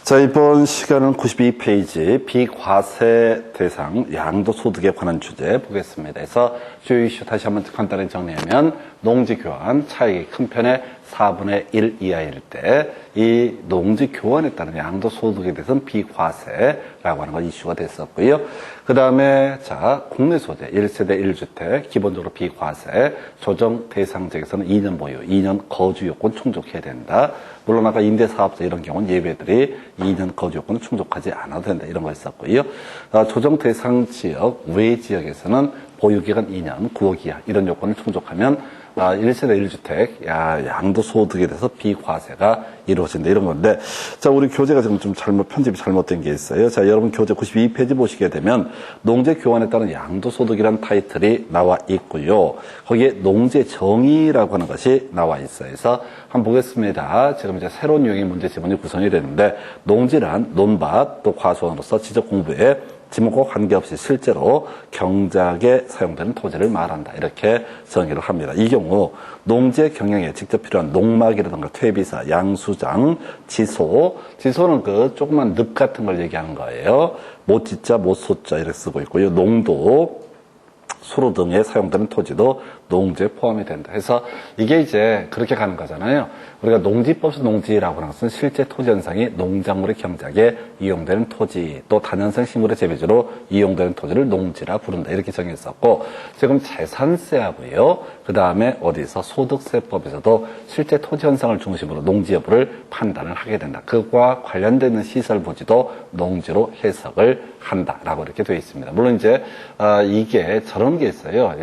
자, 이번 시간은 92페이지 비과세 대상 양도소득에 관한 주제 보겠습니다. 그래서 주요 이슈 다시 한번 간단히 정리하면 농지교환 차익이 큰 편의 4분의 1 이하일 때 이 농지교환에 따른 양도소득에 대해서는 비과세라고 하는 건 이슈가 됐었고요. 그 다음에 자 국내소재 1세대 1주택 기본적으로 비과세 조정 대상 지역에서는 2년 보유, 2년 거주 요건 충족해야 된다. 물론 아까 임대사업자 이런 경우는 예외들이 2년 거주 요건을 충족하지 않아도 된다. 이런 거 있었고요. 조정 대상 지역 외 지역에서는 보유기간 2년, 9억 이하 이런 요건을 충족하면 1세대 1주택 양도소득에 대해서 비과세가 이루어진다 이런 건데, 자 우리 교재가 지금 좀 편집이 잘못된 게 있어요. 자 여러분 교재 92페이지 보시게 되면 농지교환에 따른 양도소득이라는 타이틀이 나와 있고요. 거기에 농지정의라고 하는 것이 나와 있어요. 그래서 한번 보겠습니다. 지금 이제 새로운 유형의 문제 지문이 구성이 되는데, 농지란 논밭 또 과수원으로서 지적 공부에 지목과 관계없이 실제로 경작에 사용되는 토지를 말한다. 이렇게 정의를 합니다. 이 경우 농지의 경영에 직접 필요한 농막이라든가 퇴비사, 양수장, 지소는 그 조그만 늪 같은 걸 얘기하는 거예요. 못지자, 못소자 이렇게 쓰고 있고요. 농도, 수로 등에 사용되는 토지도 농지에 포함이 된다. 그래서 이게 이제 그렇게 가는 거잖아요. 우리가 농지법에서 농지라고 하는 것은 실제 토지 현상이 농작물의 경작에 이용되는 토지, 또 다년생 식물의 재배지로 이용되는 토지를 농지라 부른다. 이렇게 정했었고, 지금 재산세하고요. 그 다음에 어디서 소득세법에서도 실제 토지 현상을 중심으로 농지 여부를 판단을 하게 된다. 그것과 관련되는 시설 부지도 농지로 해석을 한다라고 이렇게 되어 있습니다. 물론 이제 이게 저런 게 있어요.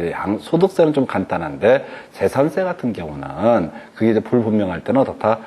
소득세는 좀 간단한데 재산세 같은 경우는 그게 이제 불분명할 때는 어떻다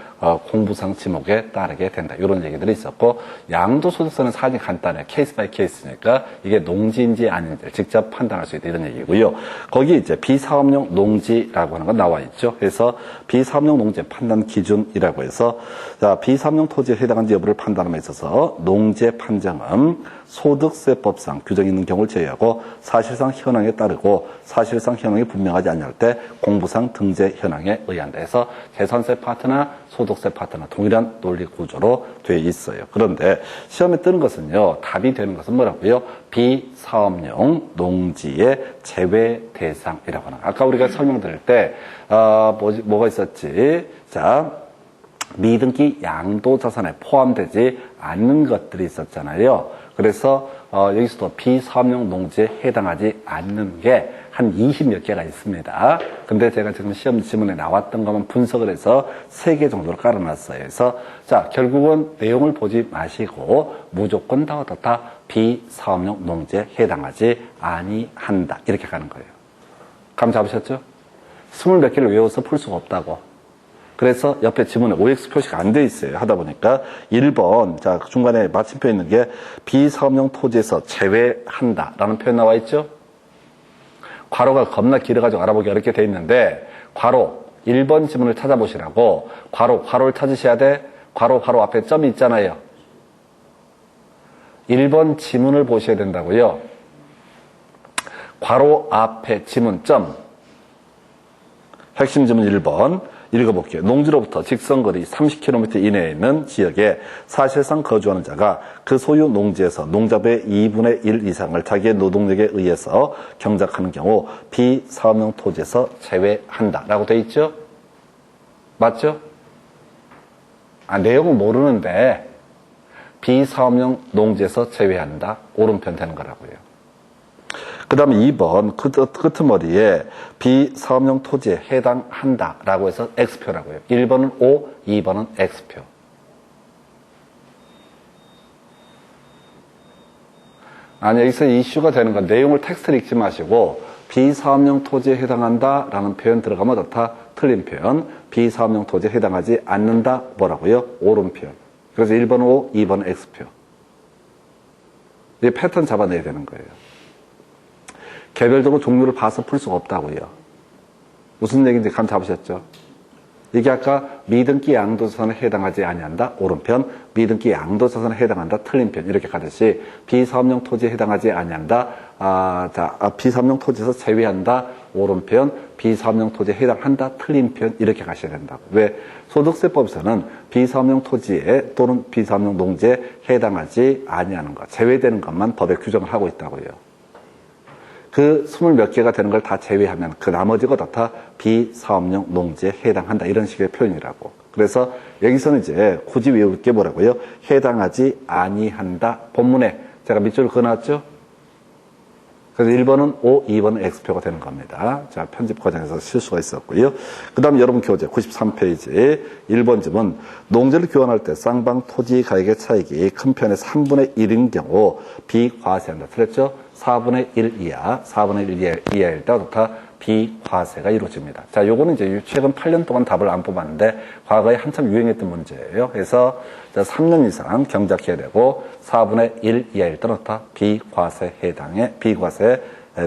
공부상 지목에 따르게 된다. 이런 얘기들이 있었고, 양도소득세는 사실 간단해요. 케이스 바이 케이스니까 이게 농지인지 아닌지를 직접 판단할 수 있다. 이런 얘기고요. 거기 이제 비사업용 농지라고 하는 건 나와 있죠. 그래서 비사업용 농지 판단 기준이라고 해서 자, 비사업용 토지에 해당하는지 여부를 판단함에 있어서 농지의 판정은 소득세법상 규정이 있는 경우를 제외하고 사실상 현황에 따르고 사실상 현황이 분명하지 않을 때 공부상 등재 현황에 의한다 해서 재산세 파트나 소득세 파트나 동일한 논리 구조로 되어 있어요. 그런데 시험에 뜨는 것은요, 답이 되는 것은 뭐라고요? 비사업용 농지의 제외 대상이라고 하는 거. 아까 우리가 설명드릴 때 뭐가 있었지? 자, 미등기 양도자산에 포함되지 않는 것들이 있었잖아요. 그래서 여기서도 비사업용 농지에 해당하지 않는 게 한 20몇 개가 있습니다. 근데 제가 지금 시험 지문에 나왔던 것만 분석을 해서 3개 정도로 깔아놨어요. 그래서 자 결국은 내용을 보지 마시고 무조건 다 어떻다? 비사업용 농지에 해당하지 아니한다. 이렇게 가는 거예요. 감 잡으셨죠? 20몇 개를 외워서 풀 수가 없다고. 그래서 옆에 지문에 OX 표시가 안 돼 있어요. 하다 보니까 1번, 자, 중간에 마침표 있는 게 비사업용 토지에서 제외한다 라는 표현 나와 있죠? 괄호가 겁나 길어가지고 알아보기 어렵게 돼 있는데, 괄호, 1번 지문을 찾아보시라고, 괄호를 찾으셔야 돼. 괄호 앞에 점이 있잖아요. 1번 지문을 보셔야 된다고요. 괄호 앞에 지문 점. 핵심 지문 1번. 읽어볼게요. 농지로부터 직선거리 30km 이내에 있는 지역에 사실상 거주하는 자가 그 소유 농지에서 농작의 2분의 1 이상을 자기의 노동력에 의해서 경작하는 경우 비사업용 토지에서 제외한다 라고 돼 있죠? 맞죠? 내용은 모르는데 비사업용 농지에서 제외한다. 오른편 되는 거라고요. 그 다음에 2번 끄트머리에 비사업용 토지에 해당한다 라고 해서 X표라고요. 1번은 O, 2번은 X표. 아니 여기서 이슈가 되는 건 내용을 텍스트를 읽지 마시고 비사업용 토지에 해당한다 라는 표현 들어가면 어떻다? 틀린 표현. 비사업용 토지에 해당하지 않는다 뭐라고요? 옳은 표현. 그래서 1번 O, 2번 X표. 이 패턴 잡아내야 되는 거예요. 개별적으로 종류를 봐서 풀 수가 없다고요. 무슨 얘기인지 감 잡으셨죠? 이게 아까 미등기 양도자산에 해당하지 아니한다. 오른편. 미등기 양도자산에 해당한다. 틀린 편. 이렇게 가듯이 비사업용 토지에 해당하지 아니한다. 비사업용 토지에서 제외한다. 오른편. 비사업용 토지에 해당한다. 틀린 편. 이렇게 가셔야 된다고. 왜? 소득세법에서는 비사업용 토지에 또는 비사업용 농지에 해당하지 아니하는 것, 제외되는 것만 법에 규정을 하고 있다고요. 그 20몇 개가 되는 걸 다 제외하면 그 나머지가 다 비사업용 농지에 해당한다. 이런 식의 표현이라고. 그래서 여기서는 이제 굳이 외울 게 뭐라고요? 해당하지 아니한다. 본문에 제가 밑줄 그어놨죠? 그래서 1번은 O, 2번은 X표가 되는 겁니다. 자, 편집 과정에서 실수가 있었고요. 그 다음 여러분 교재 93페이지 1번쯤은 농지를 교환할 때 쌍방 토지 가액의 차익이 큰 편의 3분의 1인 경우 비과세한다. 틀렸죠? 4분의 1 이하, 4분의 1 이하일 때부터 비과세가 이루어집니다. 자, 요거는 이제 최근 8년 동안 답을 안 뽑았는데 과거에 한참 유행했던 문제예요. 그래서 3년 이상 경작해야 되고 4분의 1 이하일 때는 다 비과세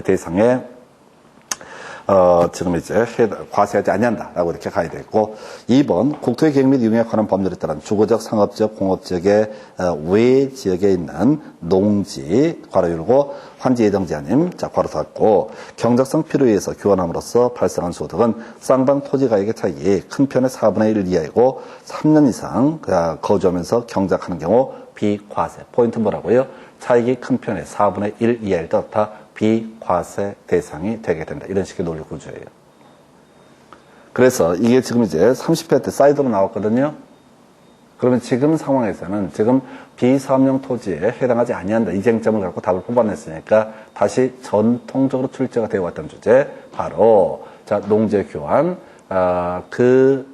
대상에 지금 이제 과세하지 아니한다라고 이렇게 가야 되고 2번 국토의 계획 및 이용에 관한 법률에 따른 주거적, 상업적, 공업지역의 외 지역에 있는 농지 괄호 열고 환지 예정지 아님 자 괄호 닫고 경작성 필요에 의해서 교환함으로써 발생한 소득은 쌍방 토지 가액의 차익이 큰 편의 4분의 1 이하이고 3년 이상 거주하면서 경작하는 경우 비과세. 포인트 뭐라고요? 차익이 큰 편의 4분의 1 이하일 때 다 비과세 대상이 되게 된다. 이런 식의 논리 구조예요. 그래서 이게 지금 이제 30회 때 사이드로 나왔거든요. 그러면 지금 상황에서는 지금 비사업용 토지에 해당하지 아니한다. 이 쟁점을 갖고 답을 뽑아냈으니까 다시 전통적으로 출제가 되어 왔던 주제 바로 자 농지 교환 그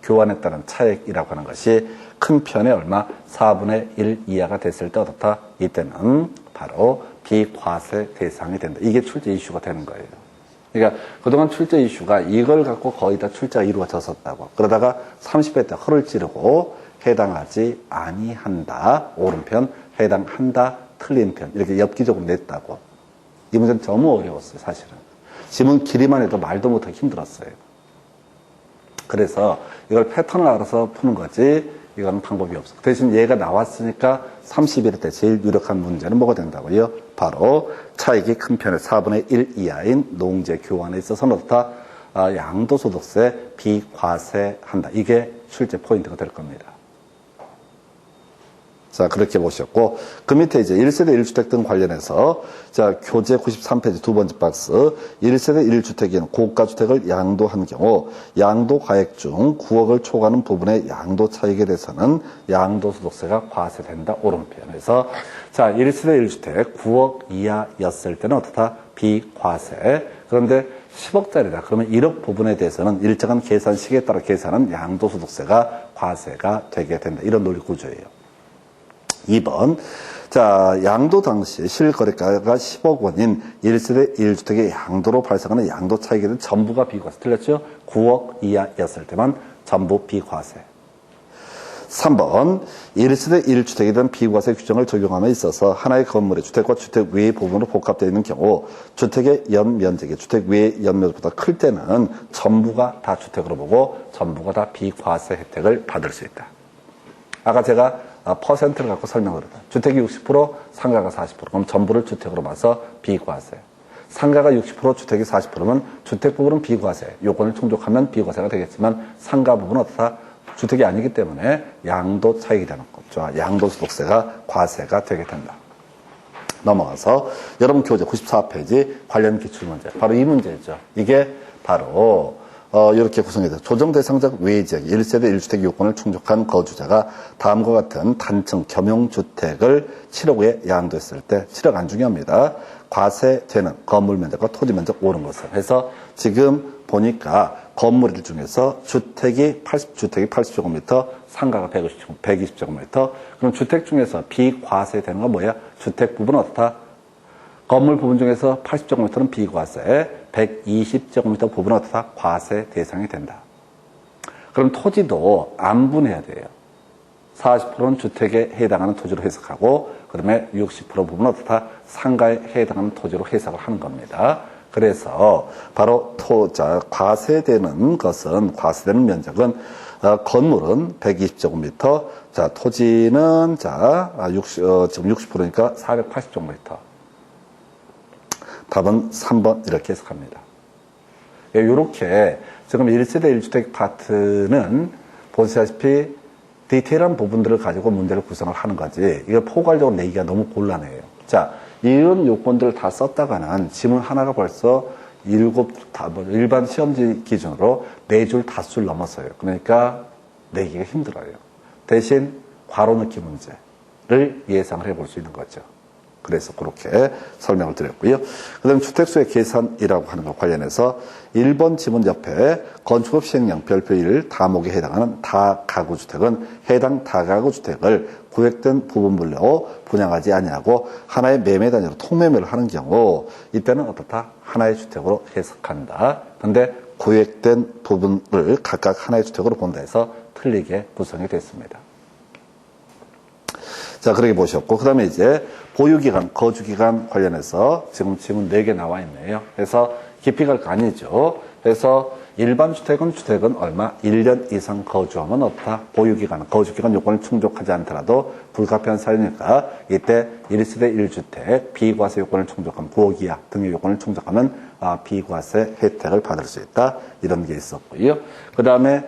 교환에 따른 차익이라고 하는 것이 큰 편에 얼마 4분의 1 이하가 됐을 때 어떻다? 이때는 바로 비과세 대상이 된다. 이게 출제 이슈가 되는 거예요. 그러니까 그동안 출제 이슈가 이걸 갖고 거의 다 출제가 이루어졌었다고. 그러다가 30회 때 허를 찌르고 해당하지 아니한다. 오른편, 해당한다. 틀린 편. 이렇게 엽기적으로 냈다고. 이 문제는 너무 어려웠어요, 사실은. 지문 길이만 해도 말도 못하기 힘들었어요. 그래서 이걸 패턴을 알아서 푸는 거지 이거는 방법이 없어. 대신 얘가 나왔으니까 31회 때 제일 유력한 문제는 뭐가 된다고요? 바로 차익이 큰 편의 4분의 1 이하인 농지 교환에 있어서는 다 양도소득세 비과세한다. 이게 출제 포인트가 될 겁니다. 자, 그렇게 보셨고, 그 밑에 이제 1세대 1주택 등 관련해서, 자, 교재 93페이지 두 번째 박스, 1세대 1주택인 고가주택을 양도한 경우, 양도 가액 중 9억을 초과하는 부분의 양도 차익에 대해서는 양도소득세가 과세된다. 오른편에서, 자, 1세대 1주택 9억 이하였을 때는 어떻다? 비과세. 그런데 10억짜리다. 그러면 1억 부분에 대해서는 일정한 계산식에 따라 계산한 양도소득세가 과세가 되게 된다. 이런 논리 구조예요. 2번. 자, 양도 당시 실거래가가 10억 원인 1세대 1주택의 양도로 발생하는 양도 차익에 대한 전부가 비과세. 틀렸죠? 9억 이하였을 때만 전부 비과세. 3번. 1세대 1주택에 대한 비과세 규정을 적용함에 있어서 하나의 건물의 주택과 주택 외의 부분으로 복합되어 있는 경우 주택의 연면적이 주택 외의 연면적보다 클 때는 전부가 다 주택으로 보고 전부가 다 비과세 혜택을 받을 수 있다. 아까 제가 퍼센트를 갖고 설명을 했다. 주택이 60%, 상가가 40%. 그럼 전부를 주택으로 봐서 비과세. 상가가 60%, 주택이 40%면 주택 부분은 비과세. 요건을 충족하면 비과세가 되겠지만 상가 부분은 어떻다? 주택이 아니기 때문에 양도 차익이 되는 거죠. 양도소득세가 과세가 되게 된다. 넘어가서 여러분 교재 94페이지 관련 기출문제. 바로 이 문제죠. 이게 바로 이렇게 구성이 돼요. 조정 대상적 외지역 1세대 1주택 요건을 충족한 거주자가 다음과 같은 단층 겸용주택을 7억 후에 양도했을 때 7억 안 중요합니다. 과세되는 건물 면적과 토지 면적 오른 것을 해서 지금 보니까 건물 중에서 주택이 80제곱미터, 상가가 120제곱미터. 그럼 주택 중에서 비과세되는 건 뭐야? 주택 부분은 어떻다? 건물 부분 중에서 80제곱미터는 비과세, 120제곱미터 부분은 어떻다? 과세 대상이 된다. 그럼 토지도 안분해야 돼요. 40%는 주택에 해당하는 토지로 해석하고, 그 다음에 60% 부분은 어떻다? 상가에 해당하는 토지로 해석을 하는 겁니다. 그래서 바로 과세되는 면적은 건물은 120제곱미터, 자, 토지는 지금 60%니까 480제곱미터. 답은 3번 이렇게 해석합니다. 이렇게 지금 1세대 1주택 파트는 보시다시피 디테일한 부분들을 가지고 문제를 구성을 하는 거지, 이걸 포괄적으로 내기가 너무 곤란해요. 자, 이런 요건들을 다 썼다가는 지문 하나가 벌써 일반 시험지 기준으로 4줄 5줄 넘었어요. 그러니까 내기가 힘들어요. 대신 괄호 넣기 문제를 예상을 해볼 수 있는 거죠. 그래서 그렇게 설명을 드렸고요. 그 다음에 주택수의 계산이라고 하는 것 관련해서 1번 지문 옆에 건축업 시행령 별표 1 다목에 해당하는 다가구주택은 해당 다가구주택을 구획된 부분별로 분양하지 아니하고 하나의 매매 단위로 통매매를 하는 경우 이때는 어떻다? 하나의 주택으로 해석한다. 그런데 구획된 부분을 각각 하나의 주택으로 본다 해서 틀리게 구성이 됐습니다. 자, 그렇게 보셨고, 그 다음에 이제 보유기간, 거주기간 관련해서 지금 지문 4개 나와 있네요. 그래서 깊이 갈 거 아니죠. 그래서 일반 주택은 얼마? 1년 이상 거주하면 없다. 보유기간, 거주기간 요건을 충족하지 않더라도 불가피한 사유니까 이때 1세대 1주택 비과세 요건을 충족하면, 부호기야 등의 요건을 충족하면 비과세 혜택을 받을 수 있다. 이런 게 있었고요. 그 다음에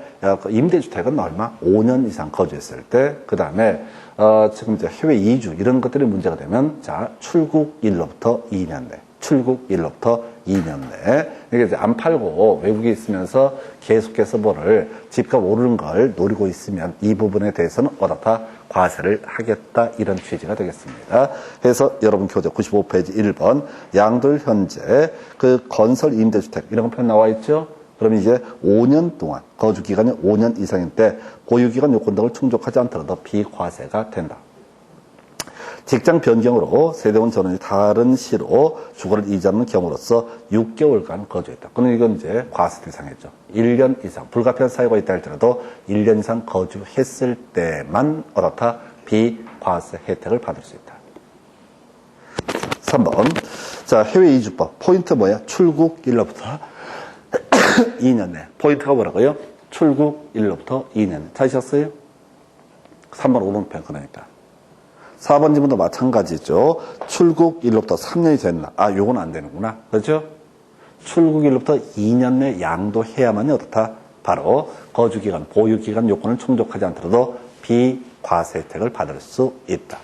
임대주택은 얼마? 5년 이상 거주했을 때, 그 다음에 지금 이제 해외 이주 이런 것들이 문제가 되면, 자, 출국일로부터 2년 내. 출국일로부터 2년 내. 이게 이제 안 팔고 외국에 있으면서 계속해서 집값 오르는 걸 노리고 있으면 이 부분에 대해서는 어떻다? 과세를 하겠다. 이런 취지가 되겠습니다. 그래서 여러분 교재 95페이지 1번 양도일 현재 그 건설 임대주택 이런 거 편 나와 있죠? 그럼 이제 5년 동안 거주기간이 5년 이상일 때 보유기간 요건 등을 충족하지 않더라도 비과세가 된다. 직장 변경으로 세대원 전원이 다른 시로 주거를 이전하는 경우로서 6개월간 거주했다. 그럼 이건 이제 과세 대상이죠. 1년 이상 불가피한 사유가 있다 할지라도 1년 이상 거주했을 때만 어떻다? 비과세 혜택을 받을 수 있다. 3번. 자, 해외 이주법. 포인트 뭐야? 출국일로부터 2년 내. 포인트가 뭐라고요? 출국일로부터 2년 내. 찾으셨어요? 3번 오른편 그러니까. 4번 지문도 마찬가지죠. 출국일로부터 3년이 됐나? 요건 안 되는구나. 그렇죠? 출국일로부터 2년 내 양도해야만이 어떻다? 바로 거주기간, 보유기간 요건을 충족하지 않더라도 비과세 혜택을 받을 수 있다.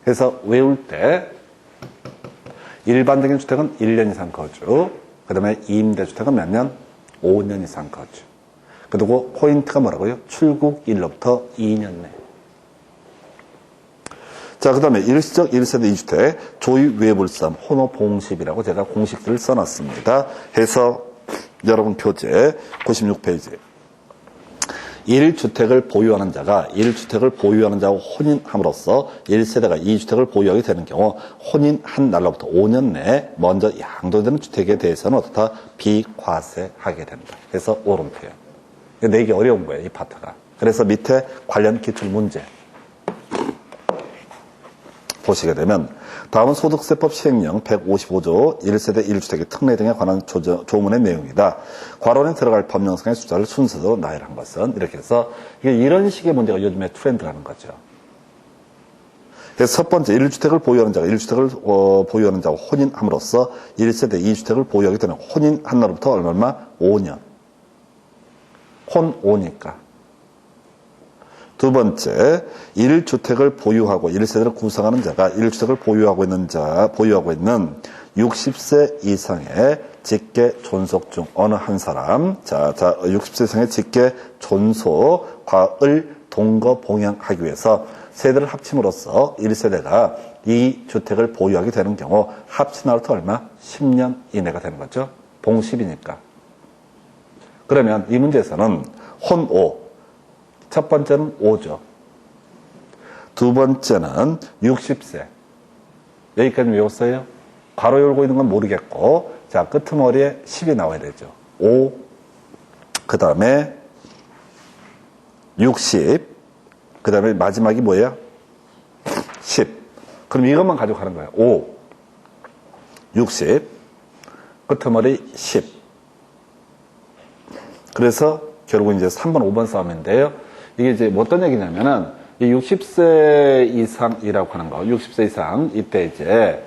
그래서 외울 때 일반적인 주택은 1년 이상 거주, 그 다음에 임대주택은 몇 년? 5년 이상 거주. 그리고 포인트가 뭐라고요? 출국일로부터 2년 내. 자, 그 다음에 일시적 1세대 2주택 조유 외불삼 혼호봉십이라고 제가 공식들을 써놨습니다. 해서 여러분 교재 96페이지 1주택을 보유하는 자가 1주택을 보유하는 자와 혼인함으로써 1세대가 2주택을 보유하게 되는 경우 혼인한 날로부터 5년 내에 먼저 양도되는 주택에 대해서는 어떻다? 비과세하게 된다. 그래서 오른표현. 내기 어려운 거예요, 이 파트가. 그래서 밑에 관련 기출 문제 보시게 되면 다음은 소득세법 시행령 155조 1세대 1주택의 특례 등에 관한 조문의 내용이다. 괄호에 들어갈 법령상의 숫자를 순서대로 나열한 것은 이렇게 해서 이런 식의 문제가 요즘에 트렌드라는 거죠. 그래서 첫 번째 1주택을 보유하는 자가 1주택을 보유하는 자와 혼인함으로써 1세대 2주택을 보유하게 되는 혼인한 날부터 얼마? 5년. 혼 5니까. 두 번째, 1주택을 보유하고 1세대를 구성하는 자가 1주택을 보유하고 있는 60세 이상의 직계 존속 중 어느 한 사람, 60세 이상의 직계 존속을 동거 봉양하기 위해서 세대를 합침으로써 1세대가 이 주택을 보유하게 되는 경우 합친하루부터 얼마? 10년 이내가 되는 거죠. 봉10이니까. 그러면 이 문제에서는 혼 5. 첫 번째는 5죠. 두 번째는 60세. 여기까지 외웠어요? 괄호 열고 있는 건 모르겠고, 자, 끄트머리에 10이 나와야 되죠. 5, 그 다음에 60, 그 다음에 마지막이 뭐예요? 10. 그럼 이것만 가지고 가는 거예요. 5, 60, 끄트머리 10. 그래서 결국은 이제 3번, 5번 싸움인데요. 이게 이제 뭐 어떤 얘기냐면은 이 60세 이상이라고 하는 거, 60세 이상 이때 이제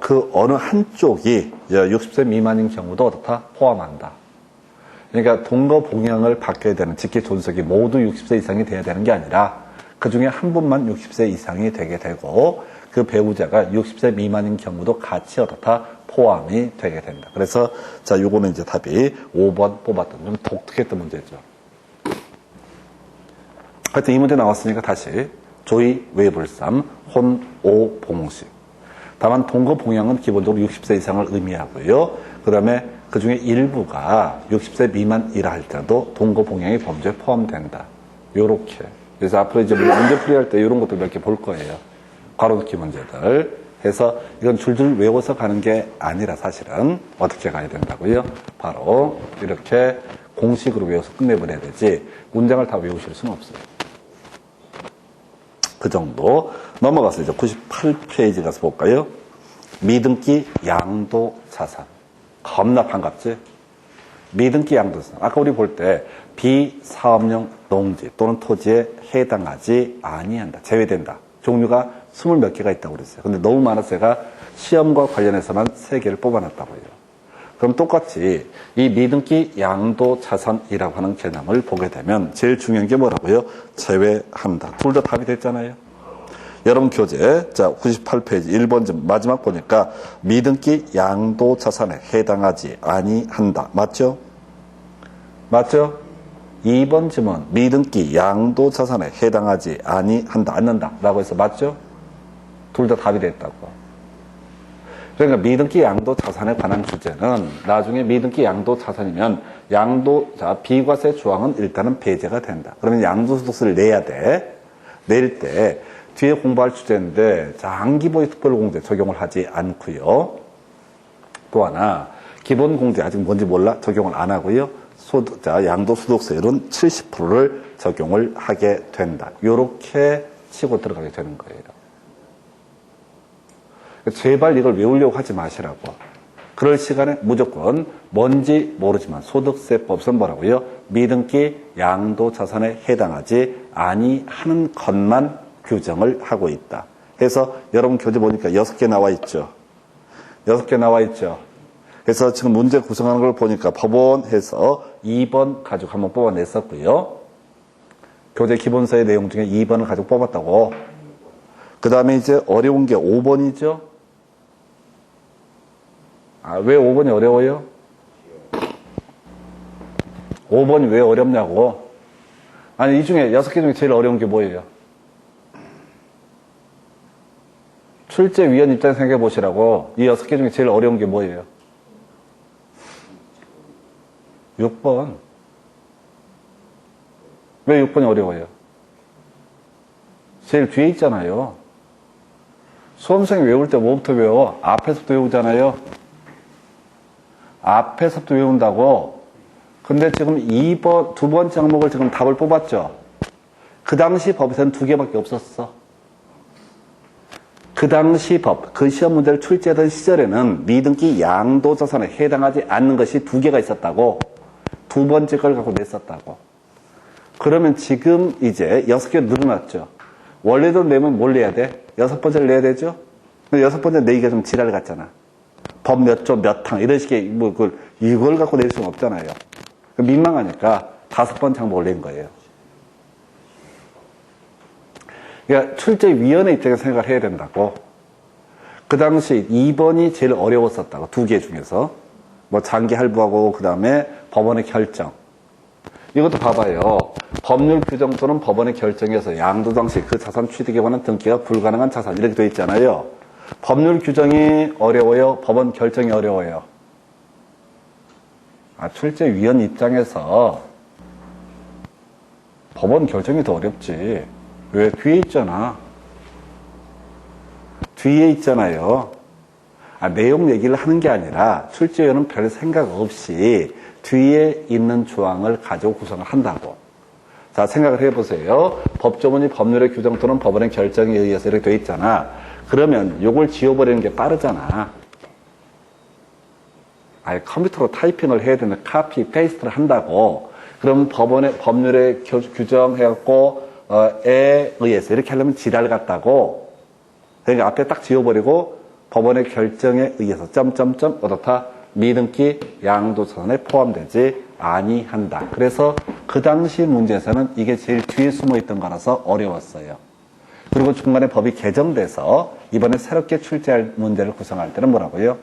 그 어느 한쪽이 60세 미만인 경우도 어떻다? 포함한다. 그러니까 동거봉양을 받게 되는 직계 존속이 모두 60세 이상이 돼야 되는 게 아니라 그 중에 한 분만 60세 이상이 되게 되고 그 배우자가 60세 미만인 경우도 같이 어떻다? 포함이 되게 된다. 그래서 자, 요거는 이제 답이 5번 뽑았던 좀 독특했던 문제죠. 하여튼 이 문제 나왔으니까 다시 조의, 외불삼, 혼, 오, 봉식. 다만 동거봉양은 기본적으로 60세 이상을 의미하고요. 그 다음에 그 중에 일부가 60세 미만이라 할 때도 동거봉양이 범죄에 포함된다. 요렇게. 그래서 앞으로 이제 문제 풀이할 때 이런 것들 몇 개 볼 거예요. 괄호넣기 문제들. 해서 이건 줄줄 외워서 가는 게 아니라 사실은 어떻게 가야 된다고요? 바로 이렇게 공식으로 외워서 끝내버려야 되지 문장을 다 외우실 수는 없어요. 그 정도. 넘어가서 이제 98페이지 가서 볼까요? 미등기 양도자산. 겁나 반갑지? 미등기 양도자산. 아까 우리 볼 때 비사업용 농지 또는 토지에 해당하지 아니한다. 제외된다. 종류가 20 몇 개가 있다고 그랬어요. 근데 너무 많아서 제가 시험과 관련해서만 3개를 뽑아놨다고요. 그럼 똑같이 이 미등기 양도자산이라고 하는 개념을 보게 되면 제일 중요한 게 뭐라고요? 제외한다. 둘 다 답이 됐잖아요. 여러분 교재 자 98페이지 1번쯤 마지막 보니까 미등기 양도자산에 해당하지 아니한다. 맞죠? 맞죠? 2번 지문 미등기 양도자산에 해당하지 아니한다. 않는다. 라고 해서 맞죠? 둘 다 답이 됐다고. 그러니까 미등기 양도자산에 관한 주제는 나중에 미등기 양도자산이면 양도자 비과세 조항은 일단은 배제가 된다. 그러면 양도소득세를 내야 돼. 낼 때 뒤에 공부할 주제인데 장기보유 특별공제 적용을 하지 않고요. 또 하나 기본공제 아직 뭔지 몰라 적용을 안 하고요. 양도소득세율은 70%를 적용을 하게 된다. 이렇게 치고 들어가게 되는 거예요. 제발 이걸 외우려고 하지 마시라고. 그럴 시간에 무조건 뭔지 모르지만 소득세법은 뭐라고요? 미등기 양도자산에 해당하지 아니하는 것만 규정을 하고 있다. 해서 여러분 교재 보니까 6개 나와 있죠. 6개 나와 있죠. 그래서 지금 문제 구성하는 걸 보니까 법원에서 2번 가지고 한번 뽑아냈었고요. 교재 기본서의 내용 중에 2번을 가지고 뽑았다고. 그 다음에 이제 어려운 게 5번이죠. 왜 5번이 어려워요? 5번이 왜 어렵냐고. 아니, 이 중에 6개 중에 제일 어려운 게 뭐예요? 출제위원 입장에서 생각해 보시라고. 이 6개 중에 제일 어려운 게 뭐예요? 6번. 왜 6번이 어려워요? 제일 뒤에 있잖아요. 수험생이 외울 때 뭐부터 외워? 앞에서부터 외우잖아요. 앞에서부터 외운다고. 근데 지금 2번, 두 번째 항목을 지금 답을 뽑았죠. 그 당시 법에서는 2개밖에 없었어. 그 당시 법, 그 시험 문제를 출제하던 시절에는 미등기 양도자산에 해당하지 않는 것이 2개가 있었다고. 두 번째 걸 갖고 냈었다고. 그러면 지금 이제 6개 늘어났죠. 원래도 내면 뭘 내야 돼? 6번째를 내야 되죠? 근데 6번째 내기가 좀 지랄 같잖아. 법 몇 조, 몇 항, 이런 식의, 이걸 갖고 낼 수는 없잖아요. 민망하니까 5번째 항목을 낸 거예요. 그러니까 출제위원회 입장에서 생각을 해야 된다고. 그 당시 2번이 제일 어려웠었다고. 2개 중에서. 뭐 장기 할부하고 그 다음에 법원의 결정. 이것도 봐봐요. 법률 규정 또는 법원의 결정에서 양도 당시 그 자산 취득에 관한 등기가 불가능한 자산 이렇게 되어 있잖아요. 법률 규정이 어려워요? 법원 결정이 어려워요? 출제위원 입장에서 법원 결정이 더 어렵지. 왜? 뒤에 있잖아. 뒤에 있잖아요. 내용 얘기를 하는 게 아니라 출제위원은 별 생각 없이 뒤에 있는 조항을 가지고 구성을 한다고. 자, 생각을 해보세요. 법조문이 법률의 규정 또는 법원의 결정에 의해서 이렇게 돼 있잖아. 그러면 요걸 지워버리는 게 빠르잖아. 아예 컴퓨터로 타이핑을 해야 되는 카피, 페이스트를 한다고. 그럼 법률에 규정해갖고, 에 의해서 이렇게 하려면 지랄 같다고. 그러니까 앞에 딱 지워버리고 법원의 결정에 의해서 점점점 어떻다? 미등기 양도자산에 포함되지 아니한다. 그래서 그 당시 문제에서는 이게 제일 뒤에 숨어있던 거라서 어려웠어요. 그리고 중간에 법이 개정돼서 이번에 새롭게 출제할 문제를 구성할 때는 뭐라고요?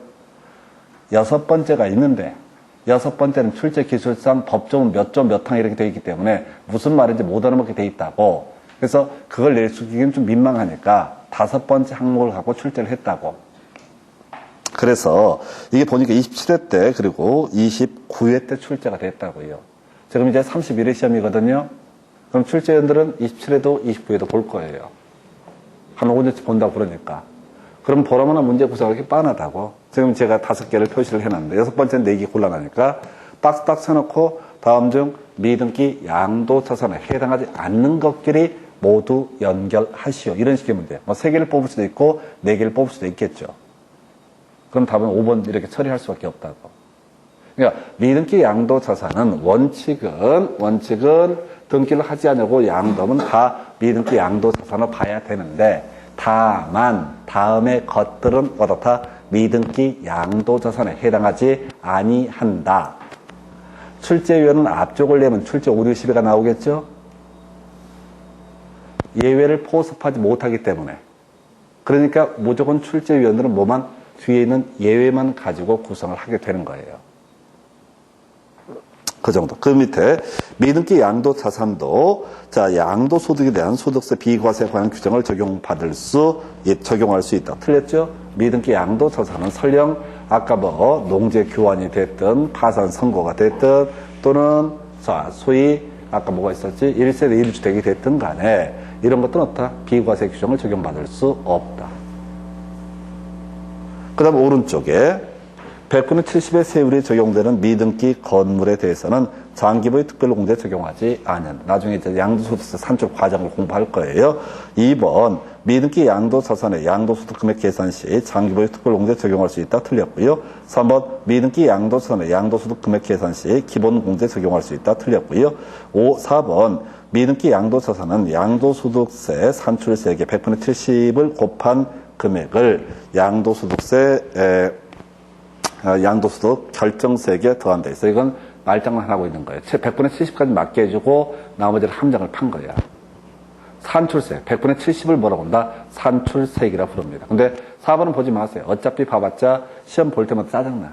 6번째가 있는데 6번째는 출제 기술상 법조문 몇 조 몇 항 이렇게 되어 있기 때문에 무슨 말인지 못 알아먹게 되어 있다고. 그래서 그걸 낼 수 있기는 좀 민망하니까 5번째 항목을 갖고 출제를 했다고. 그래서 이게 보니까 27회 때 그리고 29회 때 출제가 됐다고요. 지금 이제 31회 시험이거든요. 그럼 출제위원들은 27회도 29회도 볼 거예요. 한 5년씩 본다고 그러니까. 그럼 보라마나 문제 구성이 이렇게 빤하다고. 지금 제가 5개를 표시를 해놨는데 6번째는 4개 곤란하니까 박스 딱 쳐놓고 다음 중 미등기 양도자산에 해당하지 않는 것끼리 모두 연결하시오. 이런 식의 문제. 뭐 3개를 뽑을 수도 있고 4개를 뽑을 수도 있겠죠. 그럼 답은 5번 이렇게 처리할 수밖에 없다고. 그러니까 미등기 양도자산은 원칙은 등기를 하지 않으려고 양도면 다 미등기 양도자산을 봐야 되는데 다만 다음의 것들은 어떻다? 미등기 양도자산에 해당하지 아니한다. 출제위원은 앞쪽을 내면 출제 5, 6, 12가 나오겠죠? 예외를 포섭하지 못하기 때문에. 그러니까 무조건 출제위원들은 뭐만 뒤에 있는 예외만 가지고 구성을 하게 되는 거예요. 그 정도. 그 밑에 미등기 양도자산도 자 양도소득에 대한 소득세 비과세에 관한 규정을 적용할 수 있다. 틀렸죠? 미등기 양도자산은 설령 아까 뭐 농지 교환이 됐든 파산 선고가 됐든 또는 자 소위 아까 뭐가 있었지 1세대 1주택이 됐든 간에 이런 것들은 어떻다? 비과세 규정을 적용받을 수 없다. 그 다음 오른쪽에 100분의 70의 세율이 적용되는 미등기 건물에 대해서는 장기부의 특별공제 적용하지 않은. 나중에 이제 양도소득세 산출 과정을 공부할 거예요. 2번 미등기 양도자산의 양도소득 금액 계산 시 장기부의 특별공제 적용할 수 있다. 틀렸고요. 3번 미등기 양도자산의 양도소득 금액 계산 시 기본공제 적용할 수 있다. 틀렸고요. 4번 미등기 양도자산은 양도소득세 산출세액의 100분의 70을 곱한 금액을 양도소득 결정세액에 더한다. 그래서 이건 말장난 하고 있는 거예요. 100분의 70까지 맞게 해주고 나머지를 함정을 판 거야. 산출세 100분의 70을 뭐라고 한다? 산출세액이라 부릅니다. 근데 4번은 보지 마세요. 어차피 봐봤자 시험 볼 때마다 짜증나.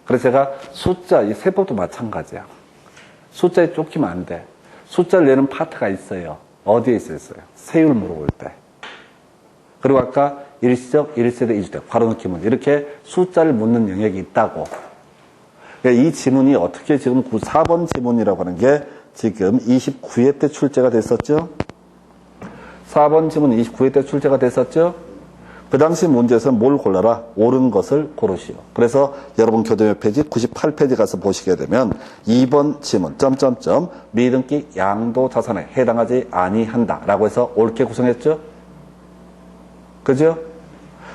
그래서 제가 숫자, 이 세법도 마찬가지야. 숫자에 쫓기면 안 돼. 숫자를 내는 파트가 있어요. 어디에 있어요? 세율 물어볼 때. 그리고 아까 일시적 1세대 2주택 바로 넣기문 이렇게 숫자를 묻는 영역이 있다고. 그러니까 이 지문이 어떻게 지금 4번 지문이라고 하는 게 지금 29회 때 출제가 됐었죠. 4번 지문 29회 때 출제가 됐었죠. 그 당시 문제에서 뭘 골라라? 옳은 것을 고르시오. 그래서 여러분 교재몇 페이지 98페이지 가서 보시게 되면 2번 지문 점점점 미등기 양도자산에 해당하지 아니한다 라고 해서 옳게 구성했죠. 그죠?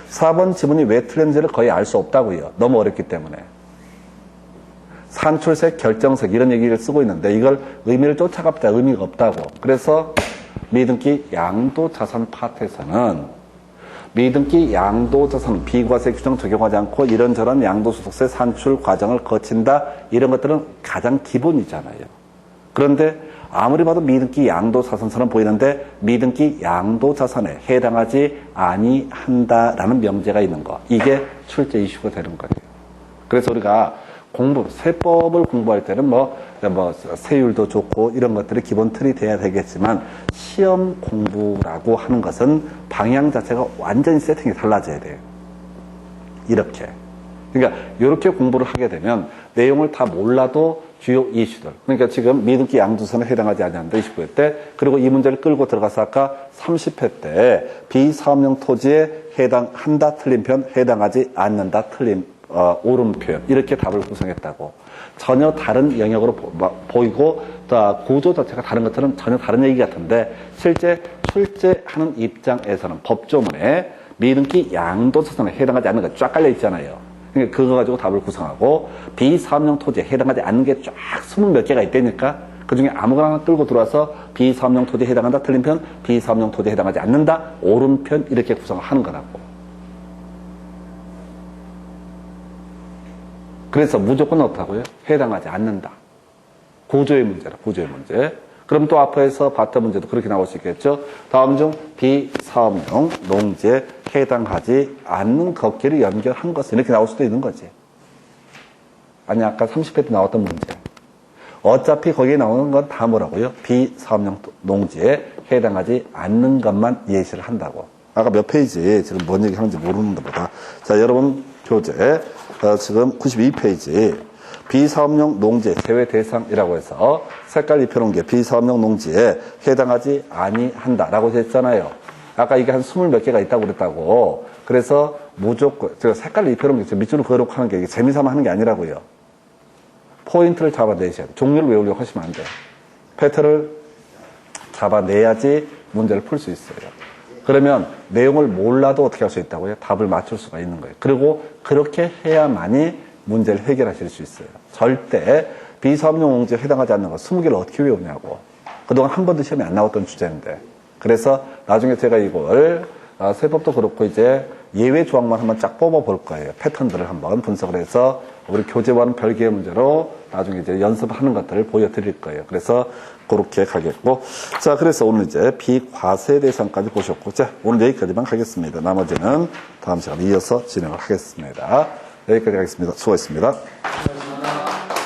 4번 지문이 왜 틀렸는지를 거의 알 수 없다고요. 너무 어렵기 때문에. 산출세, 결정세 이런 얘기를 쓰고 있는데 이걸 의미를 쫓아갑다 의미가 없다고. 그래서 미등기 양도자산 파트에서는 미등기 양도자산 비과세 규정 적용하지 않고 이런저런 양도소득세 산출 과정을 거친다. 이런 것들은 가장 기본이잖아요. 그런데 아무리 봐도 미등기 양도자산처럼 보이는데 미등기 양도자산에 해당하지 아니한다라는 명제가 있는 거. 이게 출제 이슈가 되는 거예요. 그래서 우리가 세법을 공부할 때는 세율도 좋고 이런 것들이 기본 틀이 돼야 되겠지만 시험 공부라고 하는 것은 방향 자체가 완전히 세팅이 달라져야 돼요. 이렇게. 그러니까 이렇게 공부를 하게 되면 내용을 다 몰라도 주요 이슈들. 그러니까 지금 미등기 양도자산에 해당하지 않는다 29회 때. 그리고 이 문제를 끌고 들어가서 아까 30회 때 비사업용 토지에 해당한다 틀린 표현, 해당하지 않는다 틀린 옳은 표현. 이렇게 답을 구성했다고. 전혀 다른 영역으로 보이고 또 구조 자체가 다른 것처럼 전혀 다른 얘기 같은데 실제 출제하는 입장에서는 법조문에 미등기 양도자산에 해당하지 않는 거 쫙 깔려 있잖아요. 그러니까 그거 가지고 답을 구성하고 비사업용 토지에 해당하지 않는 게 쫙 20몇 개가 있다니까 그 중에 아무거나 하나 끌고 들어와서 비사업용 토지에 해당한다 틀린 편, 비사업용 토지에 해당하지 않는다 옳은 편 이렇게 구성을 하는 거라고. 그래서 무조건 어떻다고요? 해당하지 않는다. 구조의 문제라, 구조의 문제. 그럼 또 앞에서 봤던 문제도 그렇게 나올 수 있겠죠. 다음 중 비사업용 농지에 해당하지 않는 걷기를 연결한 것은 이렇게 나올 수도 있는 거지. 아니 아까 30회 때 나왔던 문제. 어차피 거기에 나오는 건 다 뭐라고요? 비사업용 농지에 해당하지 않는 것만 예시를 한다고. 아까 몇 페이지 지금 뭔 얘기 하는지 모르는데 보다. 자, 여러분 교재 지금 92페이지 비사업용 농지 제외 대상이라고 해서 색깔 입혀놓은 게 비사업용 농지에 해당하지 아니한다라고 했잖아요. 아까 이게 한 20몇 개가 있다고 그랬다고. 그래서 무조건 제가 색깔 입혀놓은 게 밑줄을 그어놓고 하는 게 이게 재미삼아 하는 게 아니라고요. 포인트를 잡아내셔야 돼. 종류를 외우려고 하시면 안 돼. 패턴을 잡아내야지 문제를 풀 수 있어요. 그러면 내용을 몰라도 어떻게 할 수 있다고요? 답을 맞출 수가 있는 거예요. 그리고 그렇게 해야만이 문제를 해결하실 수 있어요. 절대 비사업용 농지에 해당하지 않는 거 20개를 어떻게 외우냐고. 그동안 한 번도 시험에 안 나왔던 주제인데. 그래서 나중에 제가 이걸 세법도 그렇고 이제 예외 조항만 한번 쫙 뽑아 볼 거예요. 패턴들을 한번 분석을 해서 우리 교재와는 별개의 문제로 나중에 이제 연습하는 것들을 보여드릴 거예요. 그래서 그렇게 가겠고. 자, 그래서 오늘 이제 비과세 대상까지 보셨고. 자, 오늘 여기까지만 가겠습니다. 나머지는 다음 시간에 이어서 진행을 하겠습니다. 여기까지 하겠습니다. 수고하셨습니다.